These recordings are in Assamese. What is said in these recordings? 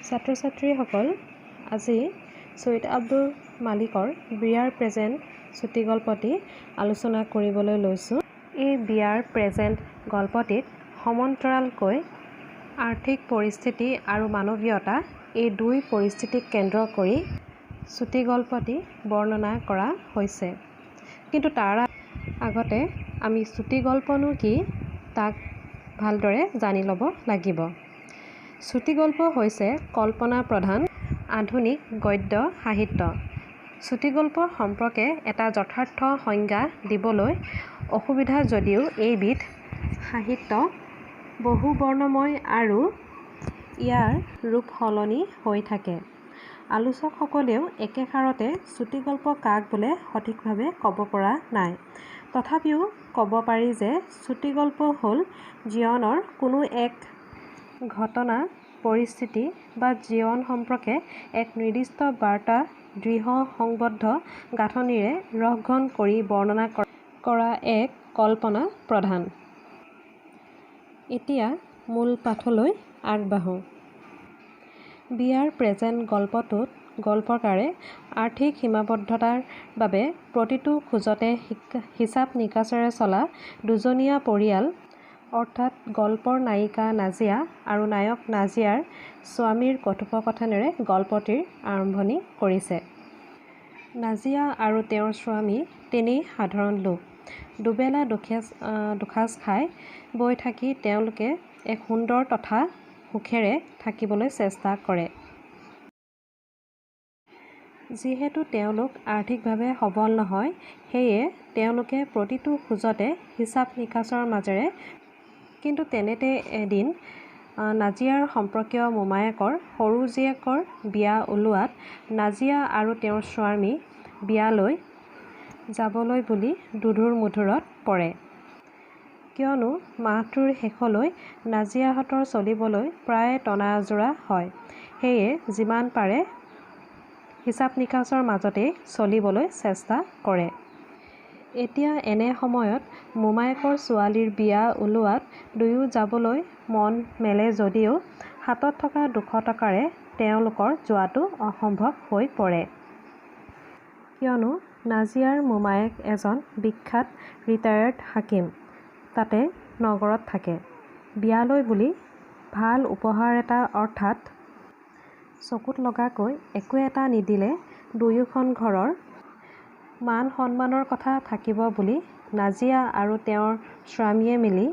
ছাত্ৰ ছাত্ৰীসকল, আজি ছৈয়দ আব্দুল মালিকৰ বিয়াৰ প্ৰেজেণ্ট চুটিগল্পটি আলোচনা কৰিবলৈ লৈছোঁ। এই বিয়াৰ প্ৰেজেণ্ট গল্পটিত সমান্তৰালকৈ আৰ্থিক পৰিস্থিতি আৰু মানৱীয়তা এই দুই পৰিস্থিতিক কেন্দ্ৰ কৰি চুটিগল্পটি বৰ্ণনা কৰা হৈছে। কিন্তু তাৰ আগতে আমি চুটিগল্পনো কি তাক ভালদৰে জানি ল'ব লাগিব। চুটিগল্প হৈছে কল্পনা প্ৰধান আধুনিক গদ্য সাহিত্য। চুটিগল্পৰ সম্পৰ্কে এটা যথাৰ্থ সংজ্ঞা দিবলৈ অসুবিধা যদিও এইবিধ সাহিত্য বহু বৰ্ণময় আৰু ইয়াৰ ৰূপ সলনি হৈ থাকে। আলোচকসকলেও একেষাৰতে চুটিগল্প কাক বোলে সঠিকভাৱে ক'ব পৰা নাই। তথাপিও ক'ব পাৰি যে চুটিগল্প হ'ল জীৱনৰ কোনো এক ঘটনা, পৰিস্থিতি বা জীৱন সম্পৰ্কে এক নিৰ্দিষ্ট বাৰ্তা দৃঢ় সংবদ্ধ গাঁথনিৰে ৰসঘন কৰি বৰ্ণনা কৰা এক কল্পনা প্ৰধান। এতিয়া মূল পাঠলৈ আগবাঢ়োঁ। বিয়াৰ প্ৰেজেণ্ট গল্পটোত গল্পকাৰে আৰ্থিক সীমাবদ্ধতাৰ বাবে প্ৰতিটো খোজতে হিচাপ নিকাচেৰে চলা দুজনীয়া পৰিয়াল অৰ্থাৎ গল্পৰ নায়িকা নাজিয়া আৰু নায়ক নাজিয়াৰ স্বামীৰ কথোপকথনেৰে গল্পটিৰ আৰম্ভণি কৰিছে। নাজিয়া আৰু তেওঁৰ স্বামী তেনেই সাধাৰণ লোক। দুবেলা দুসাঁজ খাই বৈ থাকি তেওঁলোকে এক সুন্দৰ তথা সুখেৰে থাকিবলৈ চেষ্টা কৰে। যিহেতু তেওঁলোক আৰ্থিকভাৱে সবল নহয়, সেয়ে তেওঁলোকে প্ৰতিটো খোজতে হিচাপ নিকাচৰ মাজেৰে কিন্তু তেনেতে এদিন নাজিয়াৰ সম্পৰ্কীয় মোমায়েকৰ সৰু জীয়েকৰ বিয়া ওলোৱাত নাজিয়া আৰু তেওঁৰ স্বামী বিয়ালৈ যাবলৈ বুলি দোধোৰ মোধোৰত পৰে। কিয়নো মাহটোৰ শেষলৈ নাজিয়াহঁতৰ চলিবলৈ প্ৰায় টনা আজোৰা হয়। সেয়ে যিমান পাৰে হিচাপ নিকাচৰ মাজতেই চলিবলৈ চেষ্টা কৰে। এতিয়া এনে সময়ত মোমায়েকৰ ছোৱালীৰ বিয়া ওলোৱাত দুয়ো যাবলৈ মন মেলে যদিও হাতত থকা 200 টকাৰে তেওঁলোকৰ যোৱাটো অসম্ভৱ হৈ পৰে। কিয়নো নাজিয়াৰ মোমায়েক এজন বিখ্যাত ৰিটায়াৰ্ড হাকিম তাতে নগৰত থাকে। বিয়ালৈ বুলি ভাল উপহাৰ এটা অৰ্থাৎ চকুত লগাকৈ একো এটা নিদিলে দুয়োখন ঘৰৰ মান সন্মানৰ কথা থাকিব বুলি নাজিয়া আৰু তেওঁৰ স্বামীয়ে মিলি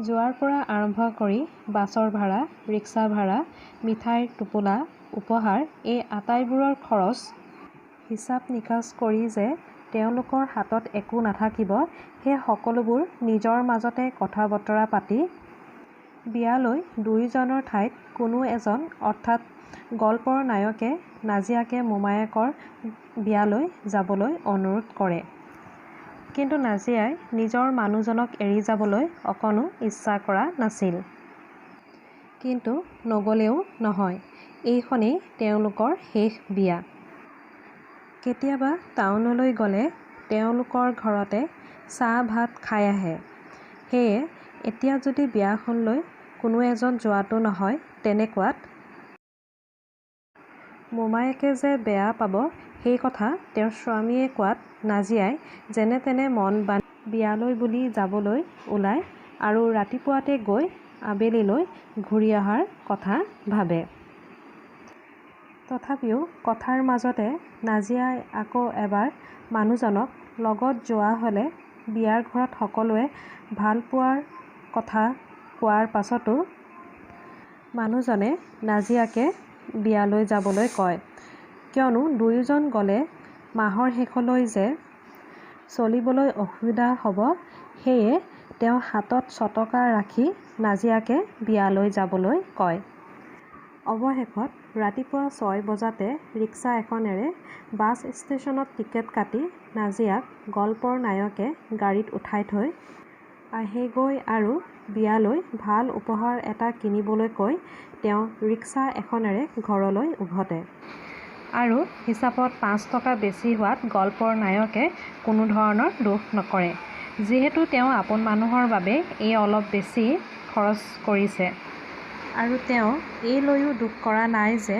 যোৱাৰ পৰা আৰম্ভ কৰি বাছৰ ভাড়া, ৰিক্সা ভাড়া, মিঠাইৰ টোপোলা, উপহাৰ এই আটাইবোৰৰ খৰচ হিচাপ নিকাচ কৰি যে তেওঁলোকৰ হাতত একো নাথাকিব, সেই সকলোবোৰ নিজৰ মাজতে কথা বতৰা পাতি বিয়ালৈ দুয়োজনৰ ঠাইত কোনো এজন অৰ্থাৎ গল্পৰ নায়কে নাজিয়াকে মোমায়েকৰ বিয়ালৈ যাবলৈ অনুৰোধ কৰে। কিন্তু নাজিয়াই নিজৰ মানুহজনক এৰি যাবলৈ অকণো ইচ্ছা কৰা নাছিল। কিন্তু নগ'লেও নহয়, এইখনেই তেওঁলোকৰ শেষ বিয়া। কেতিয়াবা টাউনলৈ গ'লে তেওঁলোকৰ ঘৰতে চাহ ভাত খাই আহে। সেয়ে এতিয়া যদি বিয়াখনলৈ কোনো এজন যোৱাটো নহয়, তেনেকুৱাত মোমায়েকে যে বেয়া পাব সেই কথা তেওঁৰ স্বামীয়ে কোৱাত নাজিয়াই যেনে তেনে মন বান্ধি বিয়ালৈ বুলি যাবলৈ ওলায় আৰু ৰাতিপুৱাতে গৈ আবেলিলৈ ঘূৰি অহাৰ কথা ভাবে। তথাপিও কথাৰ মাজতে নাজিয়াই আকৌ এবাৰ মানুহজনক লগত যোৱা হ'লে বিয়াৰ ঘৰত সকলোৱে ভাল পোৱাৰ কথা কোৱাৰ পাছতো মানুহজনে নাজিয়াকে বিয়ালৈ যাবলৈ কয়। কিয়নো দুয়োজন গ'লে মাহৰ শেষলৈ যে চলিবলৈ অসুবিধা হ'ব, সেয়ে তেওঁ হাতত 100 টকা ৰাখি নাজিয়াকে বিয়ালৈ যাবলৈ কয়। অৱশেষত ৰাতিপুৱা 6 বজাতে ৰিক্সা এখনেৰে বাছ ষ্টেচনত টিকেট কাটি নাজিয়াক গল্পৰ নায়কে গাড়ীত উঠাই থৈ আহেগৈ আৰু বিয়ালৈ ভাল উপহাৰ এটা কিনিবলৈ কৈ তেওঁ ৰিক্সা এখনেৰে ঘৰলৈ উভতে। আৰু হিচাপত 5 টকা বেছি হোৱাত গল্পৰ নায়কে কোনো ধৰণৰ দোষ নকৰে। যিহেতু তেওঁ আপোন মানুহৰ বাবে এই অলপ বেছি খৰচ কৰিছে। আৰু তেওঁ এই লৈও দুখ কৰা নাই যে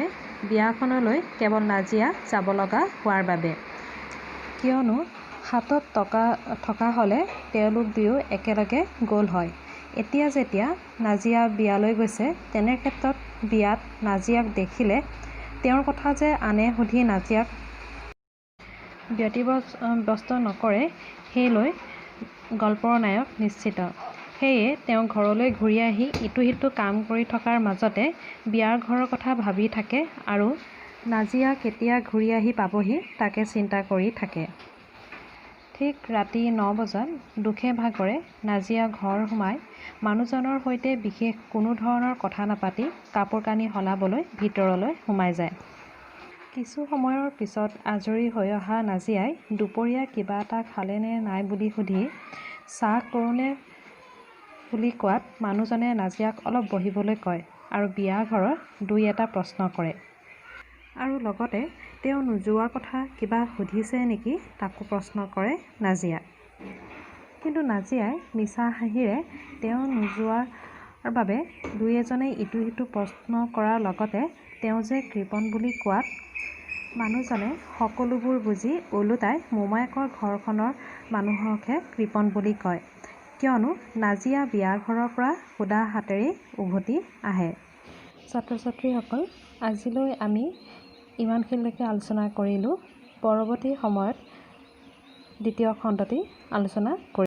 বিয়াখনলৈ কেৱল নাজিয়া যাব লগা হোৱাৰ বাবে, কিয়নো হাতত টকা থকা হ'লে তেওঁলোক দুয়ো একেলগে গ'ল হয়। এতিয়া যেতিয়া নাজিয়া বিয়ালৈ গৈছে, তেনে ক্ষেত্ৰত বিয়াত নাজিয়াক দেখিলে তেওঁৰ কথা যে আনে সুধি নাজিয়াক ব্যতিব্যস্ত নকৰে, সেই লৈ গল্পৰ নায়ক নিশ্চিত। সেয়ে তেওঁ ঘৰলৈ ঘূৰি আহি ইটো সিটো কাম কৰি থকাৰ মাজতে বিয়াৰ ঘৰৰ কথা ভাবি থাকে আৰু নাজিয়া কেতিয়া ঘূৰি আহি পাবহি তাকে চিন্তা কৰি থাকে। ঠিক ৰাতি ৯ বজাত দুখে ভাগৰে নাজিয়া ঘৰ সোমাই মানুহজনৰ সৈতে বিশেষ কোনো ধৰণৰ কথা নাপাতি কাপোৰ কানি সলাবলৈ ভিতৰলৈ সোমাই যায়। কিছু সময়ৰ পিছত আজৰি হৈ অহা নাজিয়াই দুপৰীয়া কিবা এটা খালে নে নাই বুলি সুধি চাহ কৰোঁনে বুলি কোৱাত মানুহজনে নাজিয়াক অলপ বহিবলৈ কয় আৰু বিয়া ঘৰৰ দুই এটা প্ৰশ্ন কৰে। আৰু লগতে তেওঁ নোযোৱাৰ কথা কিবা সুধিছে নেকি তাকো প্ৰশ্ন কৰে নাজিয়াক। কিন্তু নাজিয়াই মিছা হাঁহিৰে তেওঁ নোযোৱাৰ বাবে দুই এজনে ইটো সিটো প্ৰশ্ন কৰাৰ লগতে তেওঁ যে কৃপণ বুলি কোৱাত মানুহজনে সকলোবোৰ বুজি ওলোটাই মোমায়েকৰ ঘৰখনৰ মানুহকহে কৃপণ বুলি কয়, কিয়নো নাজিয়া বিয়া ঘৰৰ পৰা শুদা হাতেৰেই উভতি আহে। ছাত্ৰ-ছাত্ৰীসকল, আজিলৈ আমি ইমানখিনিলৈকে আলোচনা কৰিলোঁ। পৰৱৰ্তী সময়ত দ্বিতীয় খণ্ডটি আলোচনা কৰিম।